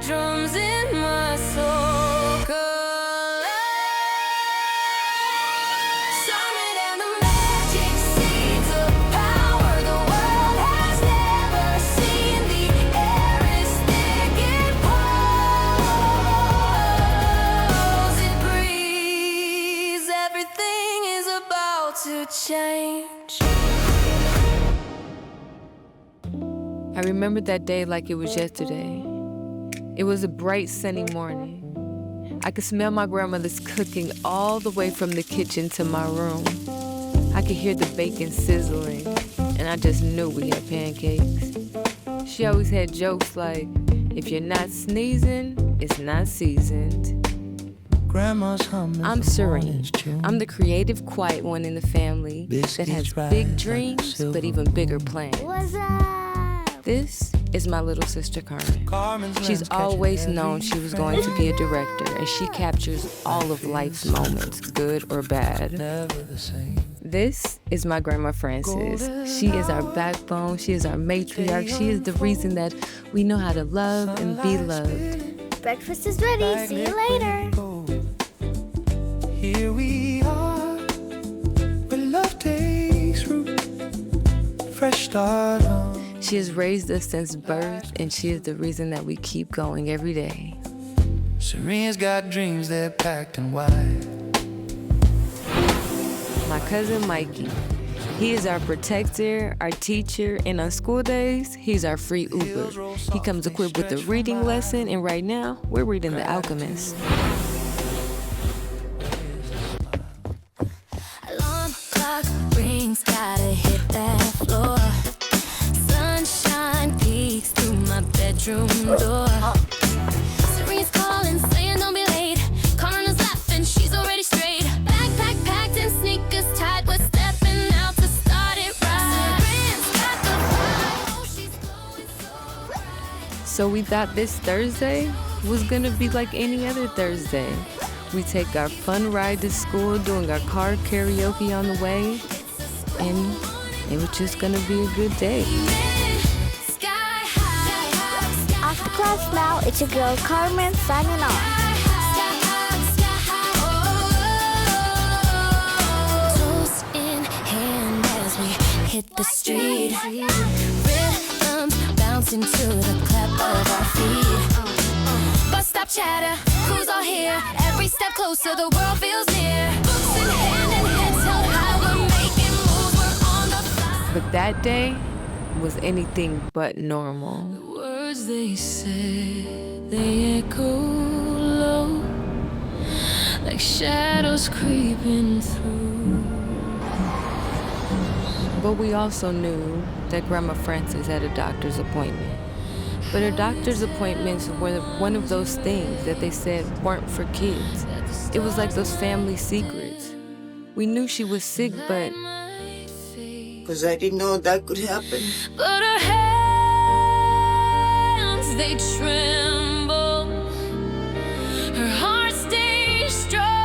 drums in my soul collide. Summon and the magic seeds of power the world has never seen. The air is thick, it pulls, it breathes. Everything is about to change. I remember that day like it was yesterday. It was a bright, sunny morning. I could smell my grandmother's cooking all the way from the kitchen to my room. I could hear the bacon sizzling, and I just knew we had pancakes. She always had jokes like, if you're not sneezing, it's not seasoned. I'm Serene. I'm the creative, quiet one in the family that has big dreams, but even bigger plans. What's up? This is my little sister Carmen. She's always known she was going to be a director, and she captures all of life's moments, good or bad. This is my grandma Frances. She is our backbone. She is our matriarch. She is the reason that we know how to love and be loved. Breakfast is ready. See you later. Here we are, where love takes root, fresh start on. She has raised us since birth, and she is the reason that we keep going every day. Serene's got dreams, they're packed and wide. My cousin Mikey. He is our protector, our teacher, and on school days, he's our free Uber. He comes equipped with a reading lesson, and right now, we're reading The Alchemist. Alarm clock rings, gotta hit that floor. Sunshine peeks through my bedroom door. Serene's calling, saying don't be late. Carmen is laughing, she's already straight. Backpack packed and sneakers tight. We're stepping out to start it right. Serene's got the vibe, oh she's glowing so bright. So we thought this Thursday was gonna be like any other Thursday. We take our fun ride to school, doing our car karaoke on the way, and it was just gonna be a good day. Off the class now, it's your girl Carmen signing off. Toast in hand as we hit the street. Rhythms bouncing to the clap of our feet. Bus stop chatter, crews all here. Every step closer, the world feels near. Books in hand and heads held high. We're making moves, we're on the fly. But that day was anything but normal. The words they said, they echo low, like shadows creeping through. But we also knew that Grandma Frances had a doctor's appointment. But her doctor's appointments were one of those things that they said weren't for kids. It was like those family secrets. We knew she was sick, but because I didn't know that could happen. But her hands, they tremble. Her heart stays strong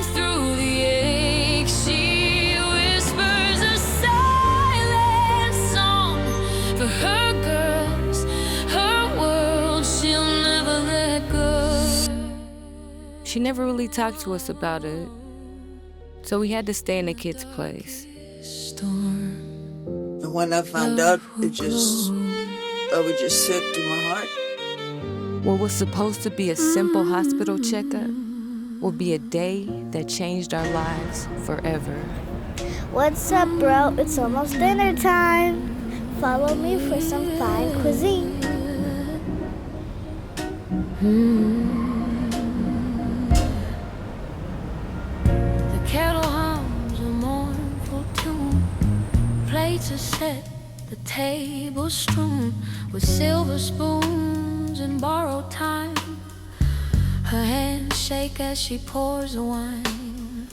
through the ache. She whispers a silent song for her girls, her world she'll never let go. she never really talked to us about it. So we had to stay in the kids' place. And when I found out, I was just sick to my heart. What was supposed to be a simple hospital checkup would be a day that changed our lives forever. What's up, bro? It's almost dinner time. Follow me for some fine cuisine. The kettle hums a mournful tune. Plates are set, the table strewn with silver spoons and borrowed time. Her hands shake as she pours the wine.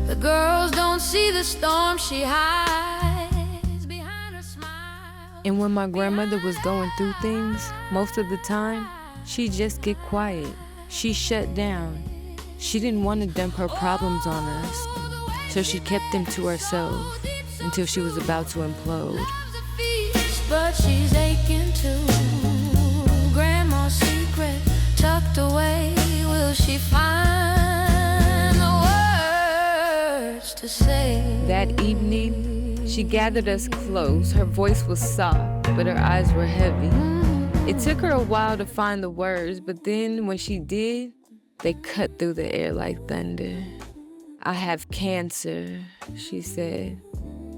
The girls don't see the storm she hides behind her smile. And when my grandmother was going through things, most of the time, she'd just get quiet. She shut down. She didn't want to dump her problems on us, so she kept them to herself until she was about to implode. But she's aching too. Grandma That evening, she gathered us close. Her voice was soft, but her eyes were heavy. It took her a while to find the words, but then when she did, they cut through the air like thunder. I have cancer, she said,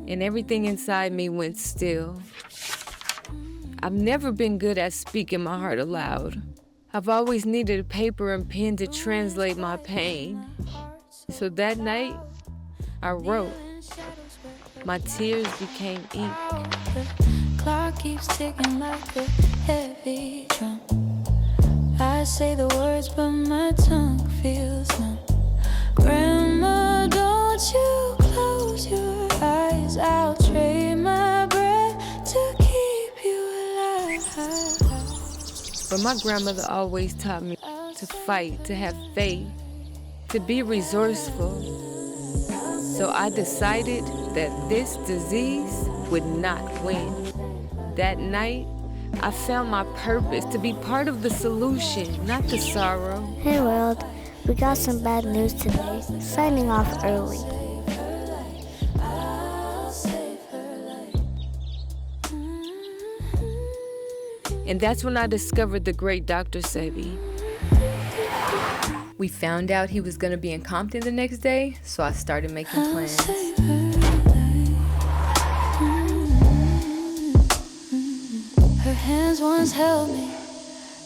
and everything inside me went still. I've never been good at speaking my heart aloud. I've always needed a paper and pen to translate my pain. So that night, I wrote. My tears became ink. The clock keeps ticking like a heavy drum. I say the words, but my tongue feels numb. Grandma, don't you close your eyes. I'll trade my breath to keep you alive. But my grandmother always taught me to fight, to have faith, to be resourceful. So I decided that this disease would not win. That night, I found my purpose to be part of the solution, not the sorrow. Hey world, we got some bad news today. Signing off early. And that's when I discovered the great Dr. Sebi. We found out he was gonna be in Compton the next day, so I started making plans. Her hands once held me,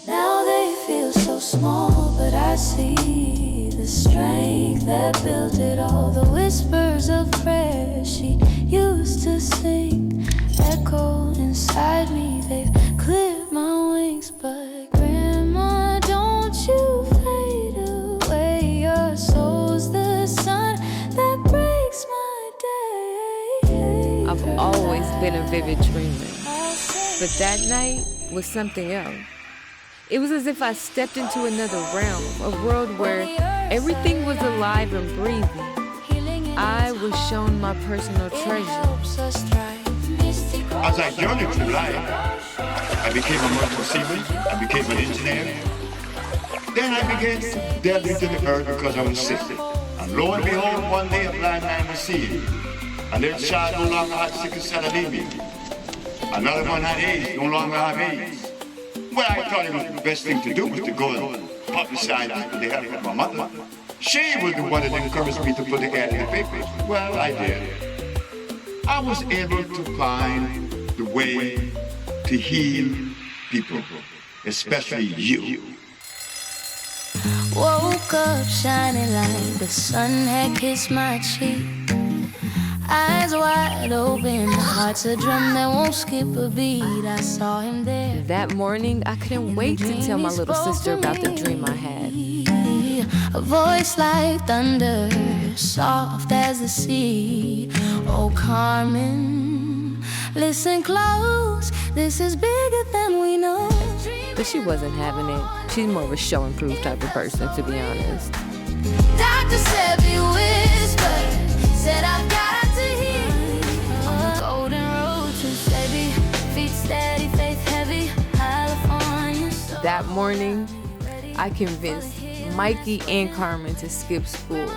now they feel so small, but I see the strength that built it all. The whispers of prayer she used to sing echo inside me, they've clipped my wings, but Grandma, don't you fade away. Your soul's the sun that breaks my day. I've always been a vivid dreamer, but that night was something else. It was as if I stepped into another realm, a world where everything was alive and breathing. I was shown my personal treasure. As I journeyed through life, I became a merchant seaman, I became an engineer. Then I began to delve into the earth because I was sick. And lo and behold, one day a blind man was seeing. A little child no longer had sickle cell anemia. Another one had AIDS, no longer have AIDS. Well, I thought it was the best thing to do was to go and publicize it with the help of my mother. She was the one that encouraged me to put the ad in the papers. Well, I did. I was able to find the way to heal people, especially you. Woke up shining like the sun had kissed my cheek. Eyes wide open, heart's a drum that won't skip a beat. I saw him there. That morning, I couldn't wait to tell my little sister about the dream I had. A voice like thunder, soft as the sea. Oh, Carmen, listen close. This is bigger than we know. But she wasn't having it. She's more of a show and prove type of person, to be honest. Dr. Sebi whispered, said I've got to hear. On the golden road to Sebi, feet steady, faith heavy, California. That morning, I convinced Mikey and Carmen to skip school.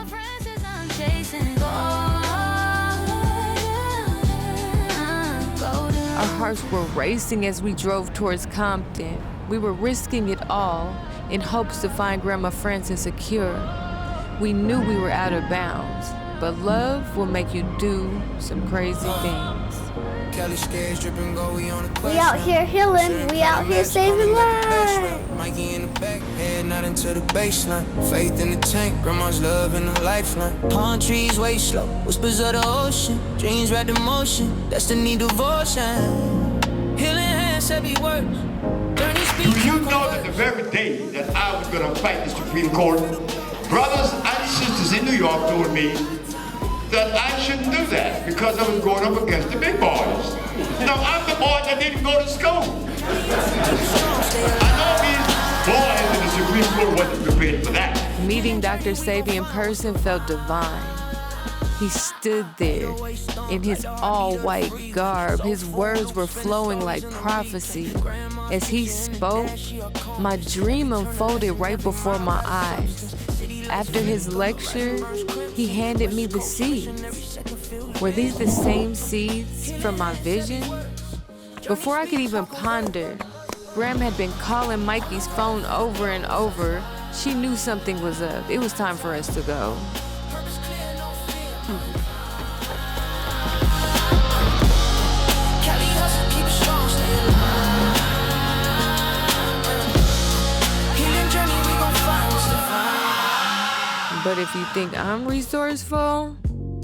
Our hearts were racing as we drove towards Compton. We were risking it all in hopes to find Grandma Frances a cure. We knew we were out of bounds, but love will make you do some crazy things. We out here healing, we out here saving lives. Mikey in the back, head not into the baseline. Faith in the tank, grandma's love in the lifeline. Palm trees way slow, whispers of the ocean. Dreams wrapped in motion, destiny devotion. Healing hands, heavy words. Do you know that the very day that I was going to fight the Supreme Court, brothers and sisters in New York told me that I shouldn't do that because I was going up against the big boys. Now, I'm the boy that didn't go to school. I know these boys in the Supreme Court wasn't prepared for that. Meeting Dr. Sebi in person felt divine. He stood there in his all-white garb. His words were flowing like prophecy. As he spoke, my dream unfolded right before my eyes. After his lecture, he handed me the seeds. Were these the same seeds from my vision? Before I could even ponder, Graham had been calling Mikey's phone over and over. She knew something was up. It was time for us to go. But if you think I'm resourceful,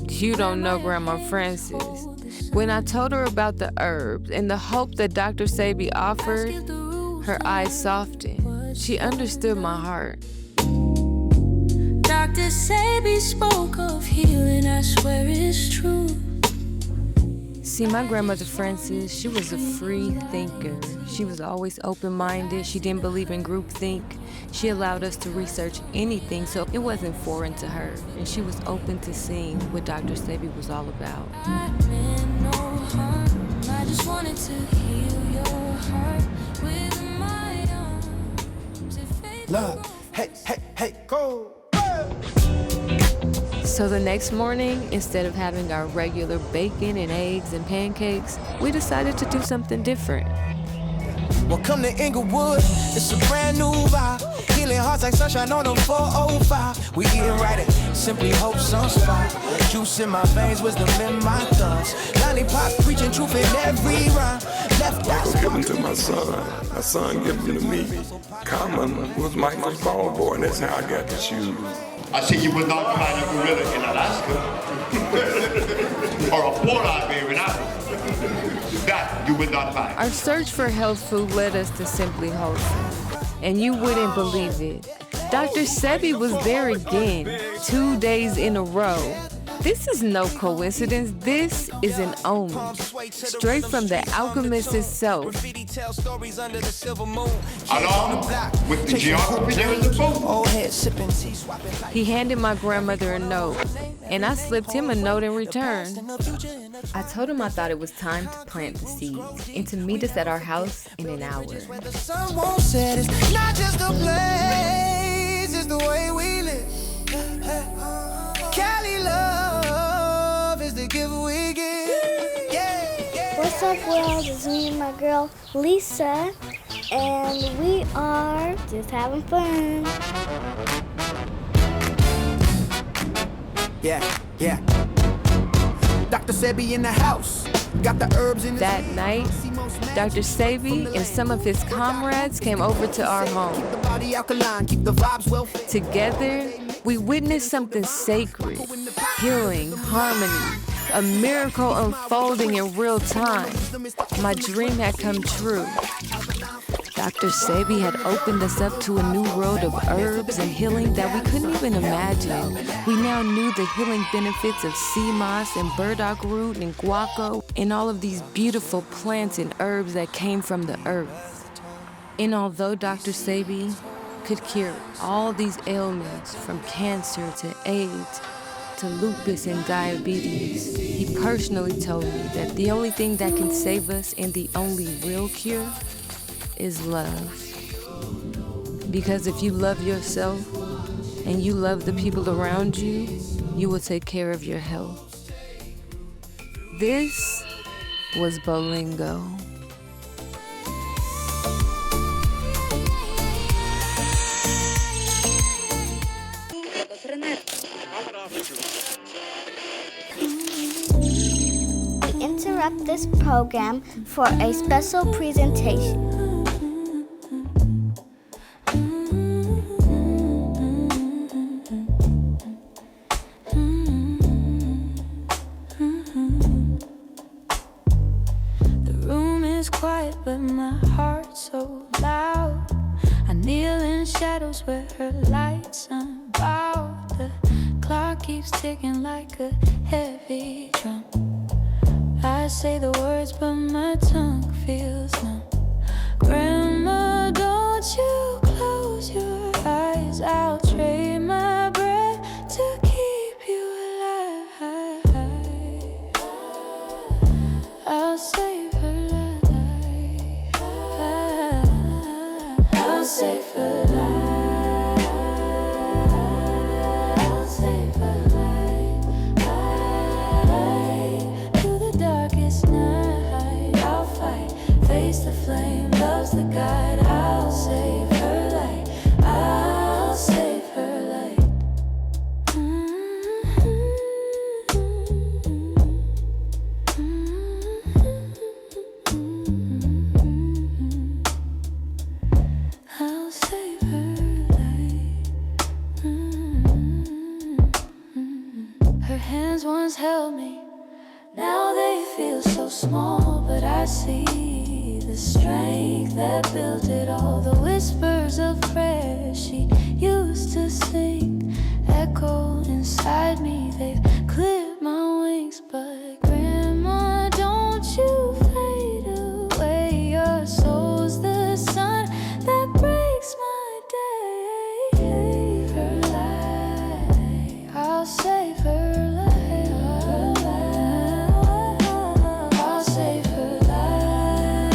you don't know Grandma Frances. When I told her about the herbs and the hope that Dr. Sebi offered, her eyes softened. She understood my heart. Dr. Sebi spoke of healing, I swear it's true. See, my grandmother Frances, she was a free thinker. She was always open-minded. She didn't believe in groupthink. She allowed us to research anything, so it wasn't foreign to her. And she was open to seeing what Dr. Sebi was all about. I meant no harm. I just wanted to heal your heart with my arms. Love, hey, hey, hey, go! So the next morning, instead of having our regular bacon and eggs and pancakes, we decided to do something different. Welcome to Inglewood, it's a brand new vibe. Healing hearts like sunshine on them 405. We eating right at Simply Hope some spot. Juice in my veins, wisdom in my thoughts. Lollipop preaching truth in every rhyme. Left eye given to my son given to me. Carmen was Michael's ball boy, and that's how I got the shoes. I see you would not find a gorilla in Alaska or a polar bear in Africa. That you would not find. Our search for health food led us to Simply Wholesome. And you wouldn't believe it. Dr. Sebi was there again, 2 days in a row. This is no coincidence. This is an omen. Straight from the alchemist itself. Along with the geography, there was a boat. He handed my grandmother a note, and I slipped him a note in return. I told him I thought it was time to plant the seeds and to meet us at our house in an hour. The sun won't set, it's not just a place, it's the way we live. Cali love is the gift we give. Yeah. What's up, world? It's me and my girl Lisa, and we are just having fun. Yeah. Dr. Sebi in the house. Got the herbs in That night, Dr. Sebi and some of his comrades came over to our home. the body alkaline, keep the vibes well. Together, we witnessed something sacred, healing, harmony, a miracle unfolding in real time. My dream had come true. Dr. Sebi had opened us up to a new world of herbs and healing that we couldn't even imagine. We now knew the healing benefits of sea moss and burdock root and guaco and all of these beautiful plants and herbs that came from the earth. And although Dr. Sebi could cure all these ailments from cancer to AIDS to lupus and diabetes, he personally told me that the only thing that can save us and the only real cure is love. Because if you love yourself and you love the people around you, you will take care of your health. This was Bolingo. We interrupt this program for a special presentation. Quiet, but my heart's so loud. I kneel in shadows where her light's unbowed. The clock keeps ticking like a heavy drum. I say the words, but my tongue feels numb. Grandma, don't you close your eyes. I'll trade my breath to keep you alive. I'll save her life. I'll save her life. I'll save her life. face the flame, love's the guide. I'll save her light, I'll save her light. I'll save her light. Her hands once held me, now they feel so small, but I see the strength that built it all. The whispers of prayer she used to sing echo inside me. They've clipped my wings, but Grandma, don't you fade away. Your soul's the sun that breaks my day. Her light, I'll save her light. I'll save her light.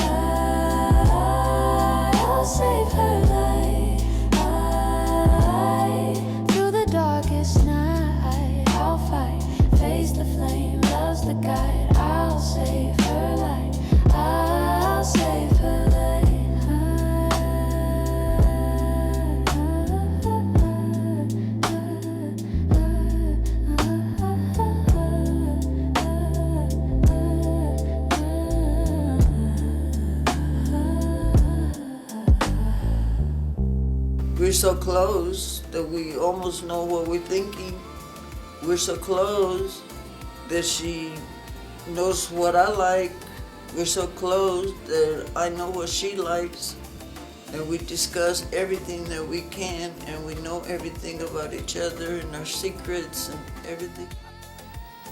I'll save her light. Through the darkest night, I'll fight, face the flame, love's the guide. I'll save her light. I'll save her light. We're so close that we almost know what we're thinking. We're so close that she knows what I like. We're so close that I know what she likes. And we discuss everything that we can, and we know everything about each other and our secrets and everything.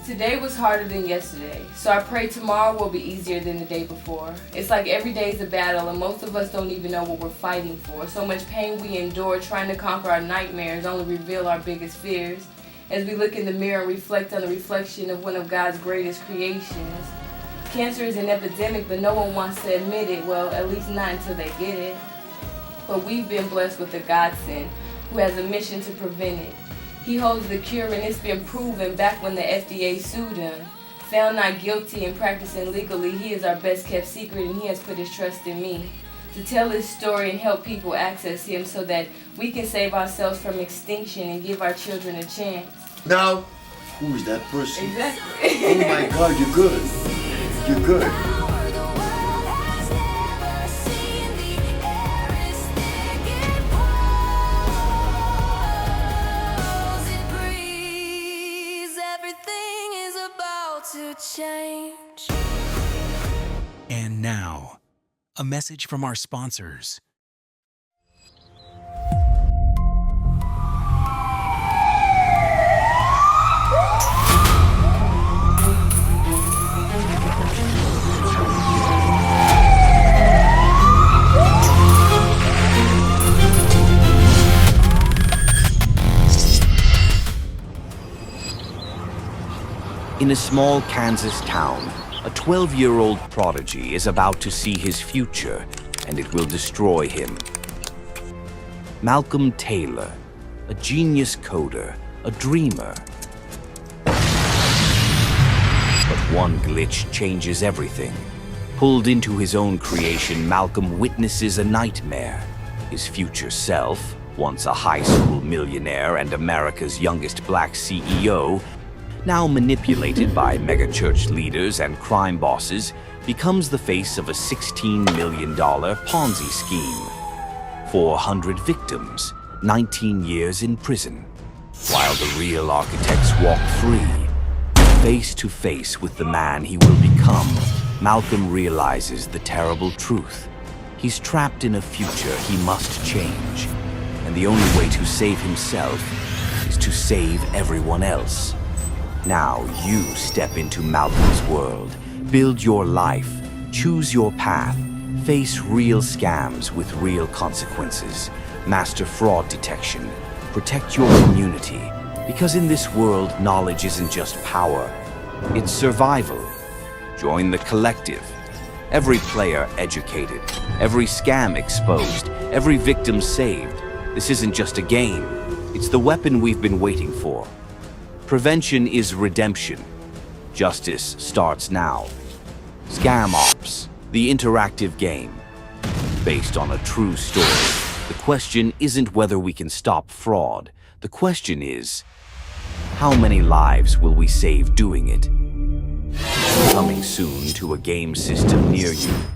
Today was harder than yesterday, so I pray tomorrow will be easier than the day before. It's like every day is a battle, and most of us don't even know what we're fighting for. So much pain we endure trying to conquer our nightmares only reveal our biggest fears. As we look in the mirror and reflect on the reflection of one of God's greatest creations. Cancer is an epidemic, but no one wants to admit it. Well, at least not until they get it. But we've been blessed with a godsend who has a mission to prevent it. He holds the cure, and it's been proven back when the FDA sued him. Found not guilty and practicing legally, he is our best kept secret, and he has put his trust in me to tell his story and help people access him so that we can save ourselves from extinction and give our children a chance. Now, who's that person? Exactly. Oh my God, you're good. You're good. Change. And now, a message from our sponsors. In a small Kansas town, a 12-year-old prodigy is about to see his future, and it will destroy him. Malcolm Taylor, a genius coder, a dreamer. But one glitch changes everything. Pulled into his own creation, Malcolm witnesses a nightmare. His future self, once a high school millionaire and America's youngest black CEO, now manipulated by megachurch leaders and crime bosses, becomes the face of a $16 million Ponzi scheme. 400 victims, 19 years in prison. While the real architects walk free, face to face with the man he will become, Malcolm realizes the terrible truth. He's trapped in a future he must change, and the only way to save himself is to save everyone else. Now you step into Malcolm's world, build your life, choose your path, face real scams with real consequences, master fraud detection, protect your community, because in this world, knowledge isn't just power, it's survival. Join the collective. Every player educated, every scam exposed, every victim saved. This isn't just a game, it's the weapon we've been waiting for. Prevention is redemption. Justice starts now. Scam Ops, the interactive game. Based on a true story, the question isn't whether we can stop fraud. The question is, how many lives will we save doing it? Coming soon to a game system near you.